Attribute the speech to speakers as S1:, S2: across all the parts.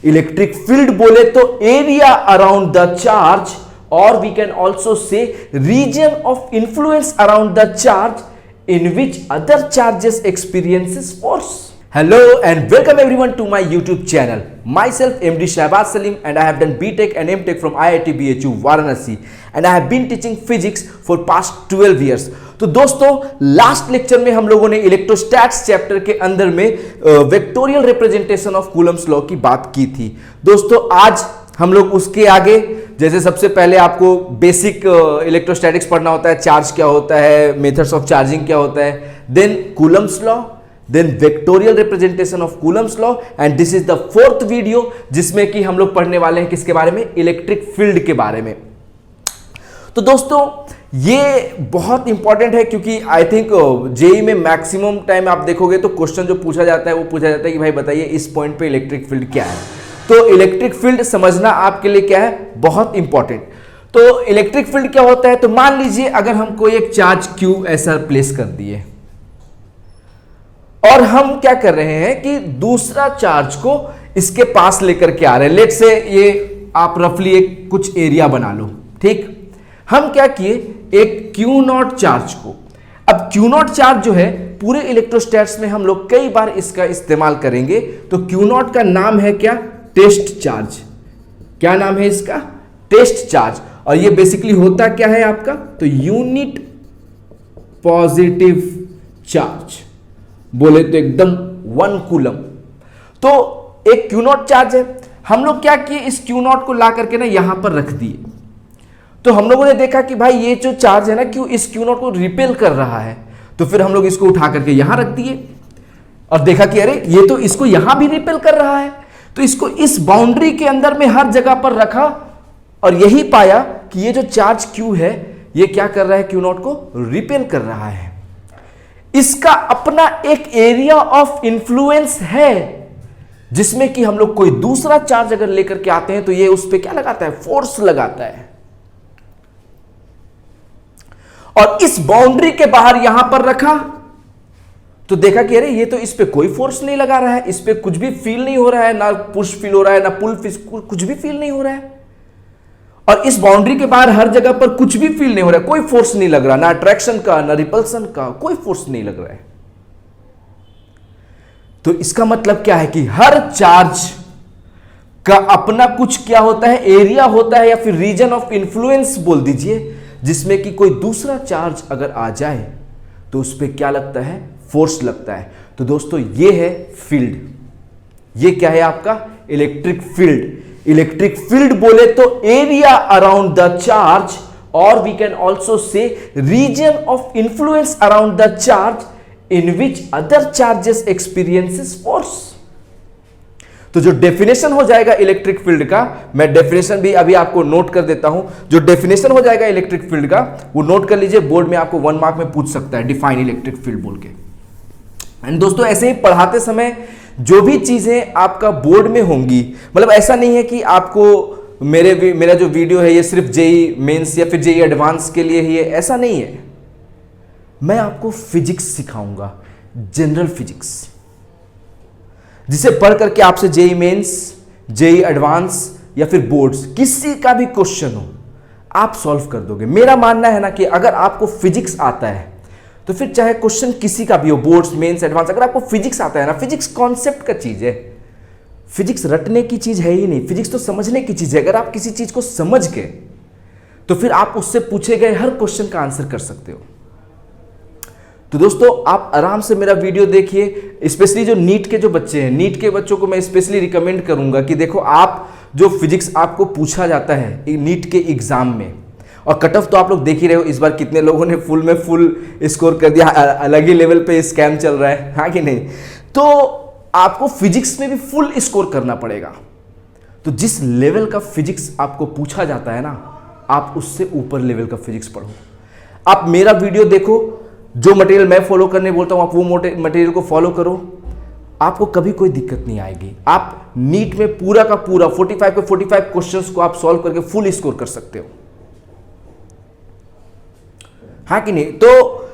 S1: Electric field बोले तो area around the charge, और we can also say region of influence around the charge in which other charges experiences force. Hello and welcome everyone to my YouTube channel. Myself MD Shahbaz Salim and I have done BTech and MTech from IIT BHU Varanasi and I have been teaching physics for past 12 years. तो दोस्तों last lecture में हम लोगों ने इलेक्ट्रोस्टैट्स chapter के अंदर में vectorial representation of Coulomb's law की बात की थी। दोस्तों आज हम लोग उसके आगे, जैसे सबसे पहले आपको बेसिक इलेक्ट्रोस्टैटिक्स पढ़ना होता है, चार्ज क्या होता है, मेथड्स ऑफ चार्जिंग क्या होता है, then Coulomb's law, then vectorial representation of Coulomb's law, and this is the fourth video जिसमें कि हम लोग पढ़ने वाले हैं किसके बारे में, इलेक्ट्रिक फील्ड के बारे में। तो दोस्तों ये बहुत इंपॉर्टेंट है क्योंकि आई थिंक जेई में मैक्सिमम टाइम आप देखोगे तो क्वेश्चन जो पूछा जाता है वो पूछा जाता है कि भाई बताइए इस पॉइंट पे इलेक्ट्रिक फील्ड क्या है। तो इलेक्ट्रिक फील्ड समझना आपके लिए क्या है, बहुत इंपॉर्टेंट। तो इलेक्ट्रिक फील्ड क्या होता है, तो मान लीजिए अगर हम कोई एक चार्ज Q ऐसा प्लेस कर दिए और हम क्या कर रहे हैं कि दूसरा चार्ज को इसके पास लेकर के आ रहे हैं। लेट से ये आप रफली एक कुछ एरिया बना लो, ठीक। हम क्या किए, एक Q0 चार्ज को, अब Q0 चार्ज जो है पूरे इलेक्ट्रोस्टैट्स में हम लोग कई बार इसका इस्तेमाल करेंगे। तो Q0 का नाम है क्या, टेस्ट चार्ज। क्या नाम है इसका, टेस्ट चार्ज। और ये बेसिकली होता क्या है आपका, तो यूनिट पॉजिटिव चार्ज, बोले तो एकदम 1 कूलम। तो एक Q0 चार्ज है, हम लोग क्या किए, इस Q0 को ला करके ना यहां पर रख दिए। तो हम लोगों ने देखा कि भाई ये जो चार्ज है ना Q, इस Q0 को रिपेल कर रहा है। तो फिर हम लोग इसको उठा करके यहां रख दिए और देखा कि अरे ये तो इसको यहां भी रिपेल कर रहा है। तो इसको इस बाउंड्री के अंदर में हर जगह पर रखा और यही पाया कि ये जो चार्ज Q है ये क्या कर रहा है, Q0 को रिपेल कर रहा है। इसका अपना एक एरिया ऑफ इंफ्लुएंस है जिसमें कि हम लोग कोई दूसरा चार्ज अगर लेकर के आते हैं तो ये उस पर क्या लगाता है, फोर्स लगाता है। और इस बाउंड्री के बाहर यहां पर रखा तो देखा कि अरे ये तो इस पे कोई फोर्स नहीं लगा रहा है, इस पे कुछ भी फील नहीं हो रहा है, ना पुश फील हो रहा है, ना पुल कुछ भी फील नहीं हो रहा है। और इस बाउंड्री के बाहर हर जगह पर कुछ भी फील नहीं हो रहा है, कोई फोर्स नहीं लग रहा, ना अट्रैक्शन का ना रिपल्सन का, कोई फोर्स नहीं लग रहा है। तो इसका मतलब क्या है कि हर चार्ज का अपना कुछ क्या होता है, एरिया होता है या फिर रीजन ऑफ इंफ्लुएंस बोल दीजिए, जिसमें कि कोई दूसरा चार्ज अगर आ जाए तो उस पर क्या लगता है, फोर्स लगता है। तो दोस्तों ये है फील्ड, ये क्या है आपका, इलेक्ट्रिक फील्ड। इलेक्ट्रिक फील्ड बोले तो एरिया अराउंड द चार्ज, और we can also say region of influence around the charge in which other charges experiences force. तो जो डेफिनेशन हो जाएगा इलेक्ट्रिक फील्ड का, मैं डेफिनेशन भी अभी आपको नोट कर देता हूं। जो डेफिनेशन हो जाएगा इलेक्ट्रिक फील्ड का वो नोट कर लीजिए, बोर्ड में आपको 1 मार्क में पूछ सकता है, डिफाइन इलेक्ट्रिक फील्ड बोल के। एंड दोस्तों ऐसे ही पढ़ाते समय जो भी चीजें आपका बोर्ड में होंगी, मतलब ऐसा नहीं है कि आपको मेरा जो वीडियो है ये सिर्फ जेई मेंस या फिर जेई एडवांस के लिए ही है, ऐसा नहीं है। मैं आपको फिजिक्स सिखाऊंगा, जनरल फिजिक्स, जिसे पढ़ करके आपसे जेई मेंस, जेई एडवांस या फिर बोर्ड्स किसी का भी क्वेश्चन हो आप सॉल्व कर दोगे। मेरा मानना है ना कि अगर आपको फिजिक्स आता है तो फिर चाहे क्वेश्चन किसी का भी हो, बोर्ड्स, मेंस, एडवांस, अगर आपको फिजिक्स आता है ना, फिजिक्स कॉन्सेप्ट का चीज है, फिजिक्स रटने की चीज है ही नहीं, फिजिक्स तो समझने की चीज है। अगर आप किसी चीज को समझ गए तो फिर आप उससे पूछे गए हर क्वेश्चन का आंसर कर सकते हो। तो दोस्तों आप आराम से मेरा वीडियो देखिए, स्पेशली जो नीट के जो बच्चे हैं, नीट के बच्चों को मैं स्पेशली रिकमेंड करूंगा कि देखो आप जो फिजिक्स आपको पूछा जाता है नीट के एग्जाम में, और कट ऑफ तो आप लोग देख ही रहे हो, इस बार कितने लोगों ने फुल में फुल स्कोर कर दिया, अलग ही लेवल पे स्कैम चल रहा है, हाँ कि नहीं। तो आपको फिजिक्स में भी फुल स्कोर करना पड़ेगा। तो जिस लेवल का फिजिक्स आपको पूछा जाता है ना, आप उससे ऊपर लेवल का फिजिक्स पढ़ो। आप मेरा वीडियो देखो, जो मटेरियल मैं फॉलो करने बोलता हूं आप वो मटेरियल को फॉलो करो, आपको कभी कोई दिक्कत नहीं आएगी। आप नीट में पूरा का पूरा 45 के 45 क्वेश्चंस को आप सॉल्व करके फुल स्कोर कर सकते हो, हाँ कि नहीं। तो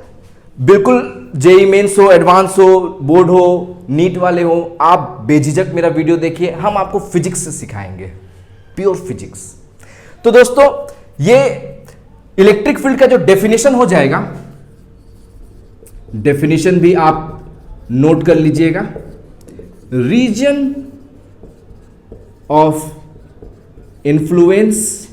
S1: बिल्कुल जेई मेंस हो, एडवांस हो, बोर्ड हो, नीट वाले हो, आप बेझिझक मेरा वीडियो देखिए, हम आपको फिजिक्स से सिखाएंगे, प्योर फिजिक्स। तो दोस्तों ये इलेक्ट्रिक फील्ड का जो डेफिनेशन हो जाएगा, डेफिनेशन भी आप नोट कर लीजिएगा। Region of influence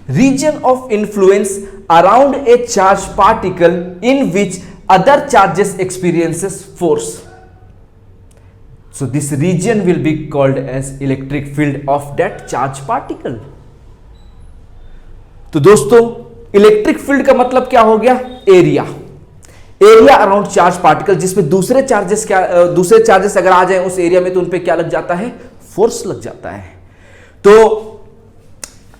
S1: region of influence around a charged particle in which other charges experiences force. So this region will be called as electric field of that charged particle. तो दोस्तों electric field का मतलब क्या हो गया? Area, area around charge particle, जिसमें दूसरे charges अगर आ जाए उस एरिया में तो उन पे क्या लग जाता है? फोर्स लग जाता है। तो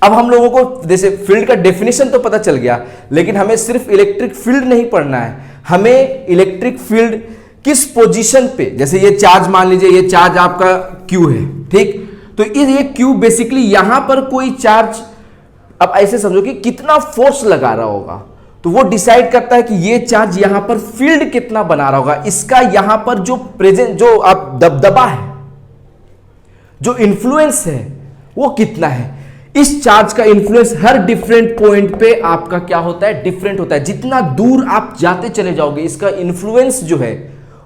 S1: अब हम लोगों को जैसे फील्ड का डेफिनेशन तो पता चल गया, लेकिन हमें सिर्फ इलेक्ट्रिक फील्ड नहीं पढ़ना है, हमें इलेक्ट्रिक फील्ड किस पोजीशन पे, जैसे ये चार्ज मान लीजिए, ये चार्ज आपका Q है, ठीक, तो ये Q बेसिकली यहां पर कोई चार्ज, अब ऐसे समझो कि कितना फोर्स लगा रहा होगा, तो वो डिसाइड करता है कि ये चार्ज यहां पर फील्ड कितना बना रहा होगा, इसका यहां पर जो प्रेजेंट, जो आप दबदबा है, जो इन्फ्लुएंस है वो कितना है। इस चार्ज का इन्फ्लुएंस हर डिफरेंट पॉइंट पे आपका क्या होता है? डिफरेंट होता है। जितना दूर आप जाते चले जाओगे इसका इन्फ्लुएंस जो है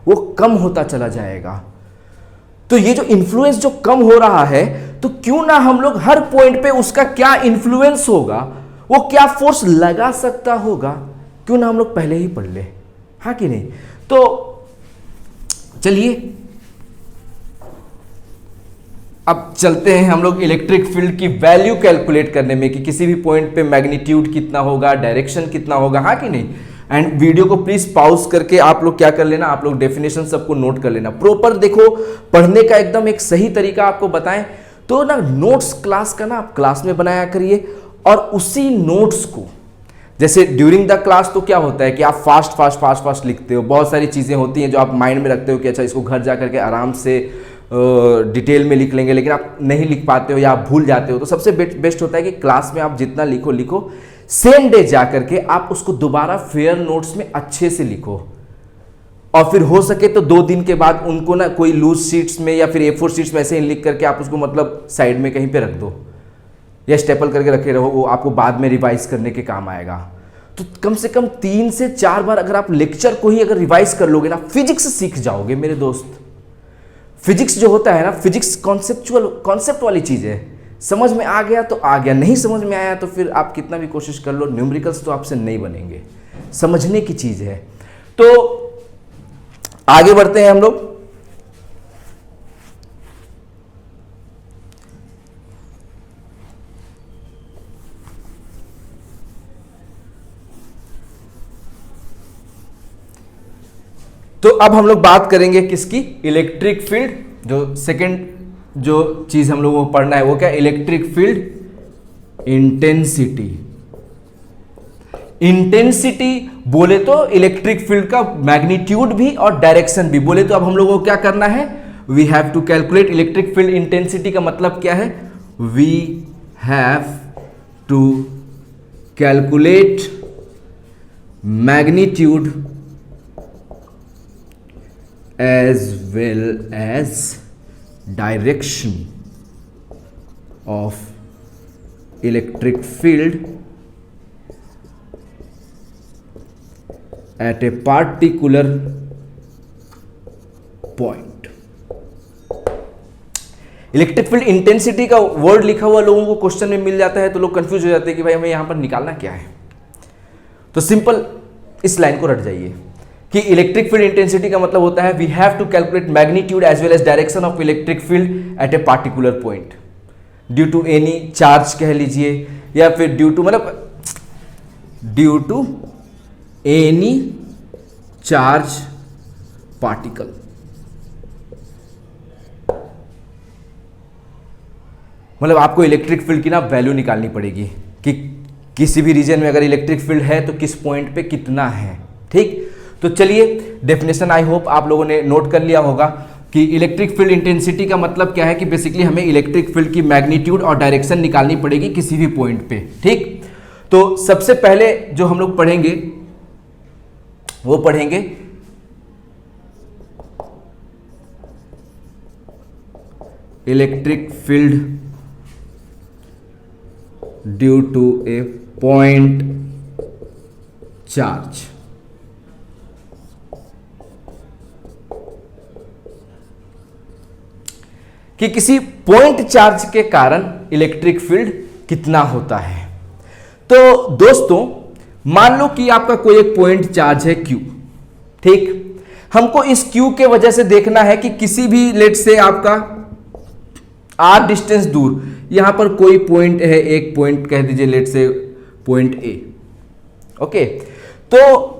S1: वो कम होता चला जाएगा। तो ये जो इन्फ्लुएंस जो कम हो रहा है, तो क्यों ना हम लोग हर पॉइंट पे उसका क्या इन्फ्लुएंस होगा, वो क्या फोर्स लगा सकता होगा, क्यों ना हम लोग पहले ही पढ़ ले, हाँ कि नहीं? तो चलिए अब चलते हैं हम लोग इलेक्ट्रिक फील्ड की वैल्यू कैलकुलेट करने में, कि किसी भी पॉइंट पे मैग्नीट्यूड कितना होगा, डायरेक्शन कितना होगा, हाँ कि नहीं? एंड वीडियो को प्लीज पॉज करके आप लोग क्या कर लेना, आप लोग डेफिनेशन सबको नोट कर लेना प्रॉपर। देखो पढ़ने का एकदम एक सही तरीका आपको बताएं तो ना, नोट्स क्लास का ना आप क्लास में बनाया करिए, और उसी नोट्स को जैसे ड्यूरिंग द क्लास तो क्या होता है कि आप फास्ट लिखते हो, बहुत सारी चीजें होती हैं जो आप माइंड में रखते हो कि अच्छा इसको घर जा करके आराम से डिटेल में लिख लेंगे, लेकिन आप नहीं लिख पाते हो या आप भूल जाते हो। तो सबसे बेस्ट होता है कि क्लास में आप जितना लिखो सेम डे जा करके आप उसको दोबारा फेयर नोट्स में अच्छे से लिखो, और फिर हो सके तो 2 दिन के बाद उनको ना कोई लूज शीट्स में या फिर A4 शीट्स में ऐसे ही लिख करके आप उसको मतलब साइड में कहीं पे रख दो, या स्टेपल करके रखे रहो, वो आपको बाद में रिवाइज करने के काम आएगा। तो कम से कम 3 से 4 बार अगर आप लेक्चर को ही अगर रिवाइज कर लोगे ना, फिजिक्स सीख जाओगे मेरे दोस्त। फिजिक्स जो होता है ना, फिजिक्स कॉन्सेप्ट वाली चीज है, समझ में आ गया तो आ गया, नहीं समझ में आया तो फिर आप कितना भी कोशिश कर लो, न्यूमेरिकल्स तो आपसे नहीं बनेंगे, समझने की चीज है। तो आगे बढ़ते हैं हम लोग। तो अब हम लोग बात करेंगे किसकी? Electric field. जो सेकंड जो चीज हम लोगों को पढ़ना है वो क्या? Electric field intensity. इंटेंसिटी बोले तो इलेक्ट्रिक फील्ड का मैग्नीट्यूड भी और डायरेक्शन भी बोले तो अब हम लोगों को क्या करना है? We have to calculate electric field intensity का मतलब क्या है? We have to calculate magnitude as well as direction of electric field at a particular point। Electric field intensity का वर्ड लिखा हुआ लोगों को क्वेश्चन में मिल जाता है तो लोग कंफ्यूज हो जाते हैं कि भाई हमें यहां पर निकालना क्या है। तो सिंपल इस लाइन को रट जाइए कि इलेक्ट्रिक फील्ड इंटेंसिटी का मतलब होता है we have to calculate magnitude as well as direction of electric field at a particular point due to any charge कह लीजिए, या फिर ड्यू टू मतलब due to any charge particle. मतलब आपको इलेक्ट्रिक फील्ड की ना वैल्यू निकालनी पड़ेगी कि किसी भी रीजन में अगर इलेक्ट्रिक फील्ड है तो किस पॉइंट पे कितना है। ठीक, तो चलिए डेफिनेशन आई होप आप लोगों ने नोट कर लिया होगा कि इलेक्ट्रिक फील्ड इंटेंसिटी का मतलब क्या है कि बेसिकली हमें इलेक्ट्रिक फील्ड की मैग्नीट्यूड और डायरेक्शन निकालनी पड़ेगी किसी भी पॉइंट पे। ठीक, तो सबसे पहले जो हम लोग पढ़ेंगे वो पढ़ेंगे electric field due to a point charge. कि किसी पॉइंट चार्ज के कारण इलेक्ट्रिक फील्ड कितना होता है। तो दोस्तों मान लो कि आपका कोई एक पॉइंट चार्ज है Q। ठीक, हमको इस Q के वजह से देखना है कि किसी भी लेट से आपका R डिस्टेंस दूर यहां पर कोई पॉइंट है, एक पॉइंट कह दीजिए लेट से पॉइंट A। ओके, तो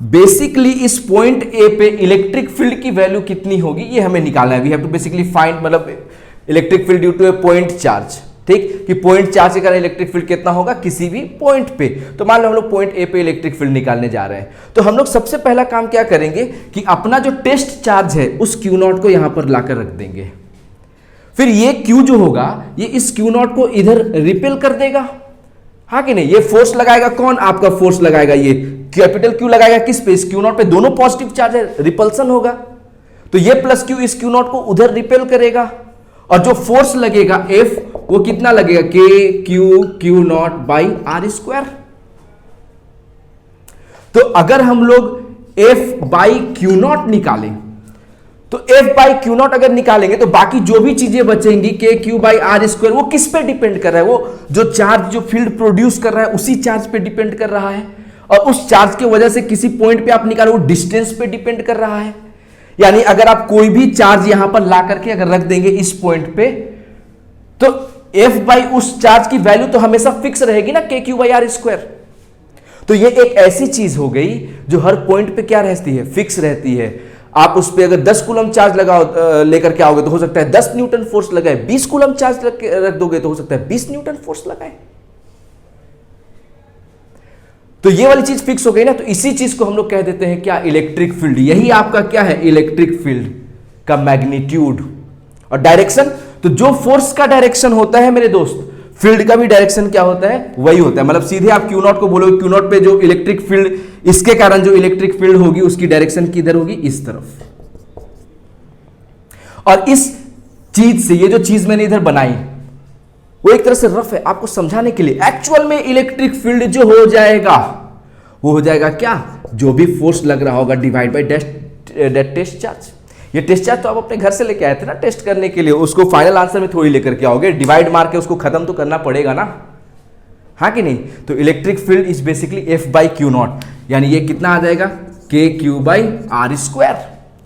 S1: बेसिकली इस पॉइंट ए पे इलेक्ट्रिक फील्ड की वैल्यू कितनी होगी ये हमें निकालना है। We have to basically find मतलब electric field due to a point charge. ठीक, कि पॉइंट चार्ज के कारण इलेक्ट्रिक फील्ड कितना होगा किसी भी पॉइंट पे। तो मान लो हम लोग पॉइंट ए पे इलेक्ट्रिक फील्ड निकालने जा रहे हैं, तो हम लोग सबसे पहला काम क्या करेंगे कि अपना जो टेस्ट चार्ज है उस क्यू नॉट को यहां पर लाकर रख देंगे। फिर ये क्यू जो होगा ये इस क्यू नॉट को इधर रिपेल कर देगा, हाँ कि नहीं। ये फोर्स लगाएगा कौन, आपका फोर्स लगाएगा ये कैपिटल क्यू लगाएगा किस पे, इस क्यू नॉट पे। दोनों पॉजिटिव चार्ज है, रिपल्सन होगा, तो ये प्लस क्यू इस क्यू नॉट को उधर रिपेल करेगा। और जो फोर्स लगेगा एफ वो कितना लगेगा, K Q Q naught by R square. तो अगर हम लोग एफ बाई क्यू नॉट निकालें तो एफ बाई क्यू नॉट अगर निकालेंगे तो बाकी जो भी चीजें बचेंगी के क्यू बाई आर स्क्वायर वो किस पे डिपेंड कर रहा है, वो जो चार्ज जो फील्ड प्रोड्यूस कर रहा है उसी चार्ज पे डिपेंड कर रहा है। और उस चार्ज की वजह से किसी पॉइंट पे आप निकालो वो डिस्टेंस पे डिपेंड कर रहा है। यानी अगर आप कोई भी चार्ज यहां पर ला करके अगर रख देंगे इस पॉइंट पे तो एफ बाई उस चार्ज की वैल्यू तो हमेशा फिक्स रहेगी ना, के क्यू बाई आर स्क्वायर। तो ये एक ऐसी चीज हो गई जो हर पॉइंट पे क्या रहती है, फिक्स रहती है। आप उस पर अगर 10 कूलम चार्ज लगाओ लेकर के आओगे तो हो सकता है 10 न्यूटन फोर्स लगाए, 20 कूलम चार्ज रख दोगे तो हो सकता है 20 न्यूटन फोर्स लगाए। तो ये वाली चीज फिक्स हो गई ना, तो इसी चीज को हम लोग कह देते हैं क्या, इलेक्ट्रिक फील्ड। यही आपका क्या है, इलेक्ट्रिक फील्ड का मैग्नीट्यूड। और डायरेक्शन, तो जो फोर्स का डायरेक्शन होता है मेरे दोस्त, फील्ड का भी डायरेक्शन क्या होता है, वही होता है। मतलब सीधे आप क्यू नॉट को बोलोगे, क्यू नॉट पे जो इलेक्ट्रिक फील्ड, इसके कारण जो इलेक्ट्रिक फील्ड होगी उसकी डायरेक्शन किधर होगी, इस तरफ। और इस चीज से, ये जो चीज मैंने इधर बनाई वो एक तरह से रफ है आपको समझाने के लिए। एक्चुअल में इलेक्ट्रिक फील्ड जो हो जाएगा वो हो जाएगा क्या, जो भी फोर्स लग रहा होगा डिवाइड बाय टेस्ट चार्ज। ये टेस्ट चार्ज तो आप अपने घर से लेके आए थे ना टेस्ट करने के लिए, उसको फाइनल आंसर में थोड़ी लेकर के आओगे, डिवाइड मार के उसको खत्म तो करना पड़ेगा ना, हाँ कि नहीं। तो electric field is basically F by Q naught, यानी ये कितना आ जाएगा, K Q by R square.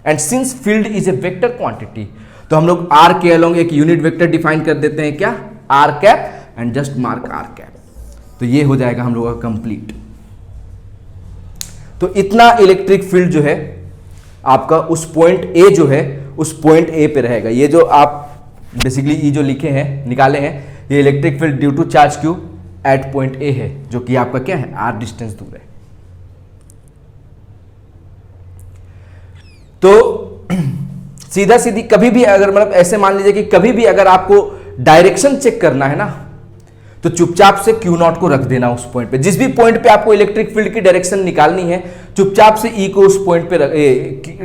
S1: And since field is a vector quantity तो हम लोग आर के अलोंग एक यूनिट वेक्टर डिफाइन कर देते हैं, क्या, R cap, and just mark R cap. तो ये हो जाएगा हम लोग का कंप्लीट। तो इतना इलेक्ट्रिक फील्ड जो है आपका उस पॉइंट ए जो है उस पॉइंट ए पे रहेगा। ये जो आप बेसिकली ये जो लिखे हैं, निकाले हैं, ये electric field due to charge Q at point A है, जो कि आपका क्या है, आर डिस्टेंस दूर है। तो सीधा सीधी कभी भी अगर मतलब ऐसे मान लीजिए कि कभी भी अगर आपको डायरेक्शन चेक करना है ना तो चुपचाप से क्यू नॉट को रख देना उस पॉइंट पे। जिस भी पॉइंट पे आपको इलेक्ट्रिक फील्ड की डायरेक्शन निकालनी है चुपचाप से ई को उस पॉइंट पे रख,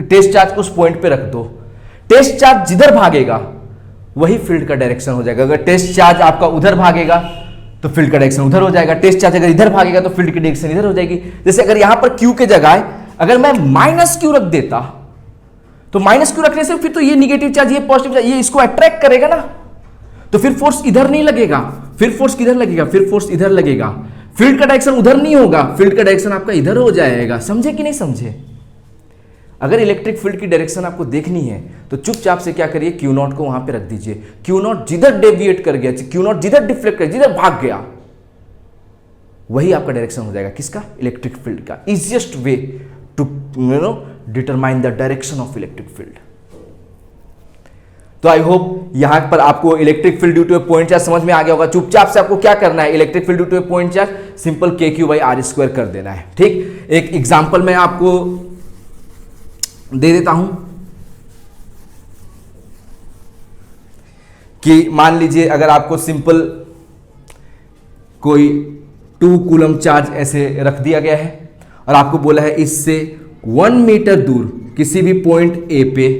S1: टेस्ट चार्ज को उस पॉइंट पे रख दो। टेस्ट चार्ज जिधर भागेगा वही फील्ड का डायरेक्शन हो जाएगा। अगर टेस्ट चार्ज आपका उधर भागेगा तो फील्ड का डायरेक्शन उधर हो जाएगा, टेस्ट चार्ज अगर इधर भागेगा तो फील्ड की डायरेक्शन इधर हो जाएगी। जैसे अगर यहां पर क्यू के जगह अगर मैं माइनस क्यू रख देता तो माइनस क्यू रखने से फिर तो ये निगेटिव चार्ज, ये पॉजिटिव चार्ज, ये इसको अट्रैक्ट करेगा ना, तो फिर फोर्स इधर नहीं लगेगा, फिर फोर्स किधर लगेगा, फिर फोर्स इधर लगेगा, फील्ड का डायरेक्शन उधर नहीं होगा, फील्ड का डायरेक्शन आपका इधर हो जाएगा। समझे कि नहीं समझे। अगर इलेक्ट्रिक फील्ड की डायरेक्शन आपको देखनी है तो चुपचाप से क्या करिए, क्यू नॉट को वहां पे रख दीजिए। क्यू नॉट जिधर डेविएट कर गया, क्यू नॉट जिधर डिफ्लेक्ट कर, जिधर भाग गया, वही आपका डायरेक्शन हो जाएगा किसका, इलेक्ट्रिक फील्ड का। Easiest way to determine the direction of electric field. तो आई होप यहां पर आपको electric field due to a point charge समझ में आ गया होगा। चुपचाप से आपको क्या करना है, electric field due to a point charge simple KQ/R² कर देना है। ठीक, एक एग्जांपल मैं आपको दे देता हूं कि मान लीजिए अगर आपको सिंपल कोई 2 कूलम चार्ज ऐसे रख दिया गया है और आपको बोला है इससे 1 मीटर दूर किसी भी पॉइंट ए पे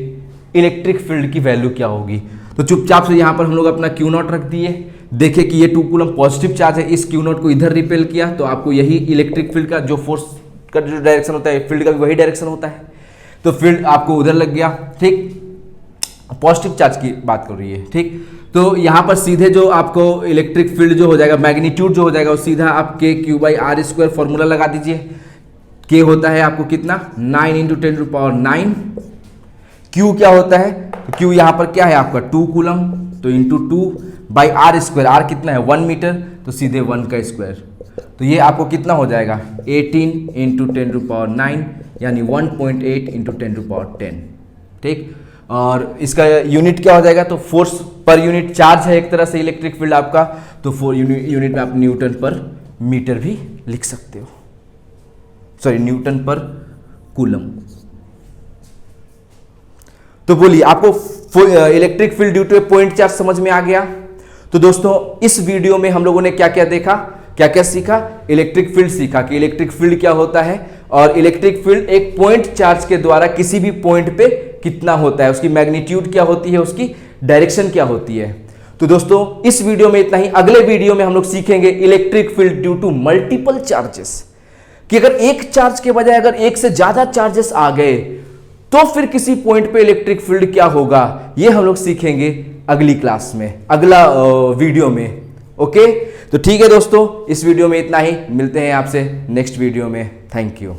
S1: इलेक्ट्रिक फील्ड की वैल्यू क्या होगी। तो चुपचाप से यहां पर हम लोग अपना Q0 रख दिए, देखे कि ये 2 कूलम पॉजिटिव चार्ज है, इस Q0 को इधर रिपेल किया तो आपको यही इलेक्ट्रिक फील्ड का जो फोर्स का जो डायरेक्शन होता है, फील्ड का भी वही डायरेक्शन होता है, तो फील्ड आपको उधर लग गया। ठीक, पॉजिटिव चार्ज की बात कर रही है। ठीक, तो यहां पर सीधे जो आपको इलेक्ट्रिक फील्ड जो हो जाएगा, मैग्नीट्यूड जो हो जाएगा, वो सीधा आप KQ/R² फॉर्मूला लगा दीजिए। K होता है आपको कितना, 9 × 10⁹। Q क्या होता है, तो Q यहां पर क्या है आपका 2 कूलम, तो इंटू 2/R², R कितना है 1 मीटर, तो सीधे 1 का स्क्वायर, तो ये आपको कितना हो जाएगा 18 × 10⁹, यानी 1.8 × 10⁻10। ठीक, और इसका यूनिट क्या हो जाएगा, तो फोर्स पर यूनिट चार्ज है एक तरह से इलेक्ट्रिक फील्ड आपका, तो यूनिट में आप न्यूटन पर मीटर भी लिख सकते हो, सॉरी न्यूटन पर कूलम। तो बोलिए आपको electric field due to a point charge समझ में आ गया। तो दोस्तों इस वीडियो में हम लोगों ने क्या क्या देखा, क्या क्या सीखा, इलेक्ट्रिक फील्ड सीखा कि इलेक्ट्रिक फील्ड क्या होता है, और इलेक्ट्रिक फील्ड एक पॉइंट चार्ज के द्वारा किसी भी पॉइंट पे कितना होता है, उसकी मैग्नीट्यूड क्या होती है, उसकी डायरेक्शन क्या होती है। तो दोस्तों इस वीडियो में इतना ही। अगले वीडियो में हम लोग सीखेंगे electric field due to multiple charges, कि अगर एक चार्ज के बजाय अगर एक से ज्यादा चार्जेस आ गए तो फिर किसी पॉइंट पे इलेक्ट्रिक फील्ड क्या होगा, ये हम लोग सीखेंगे अगली क्लास में, अगला वीडियो में। ओके, तो ठीक है दोस्तों, इस वीडियो में इतना ही, मिलते हैं आपसे नेक्स्ट वीडियो में। Thank you.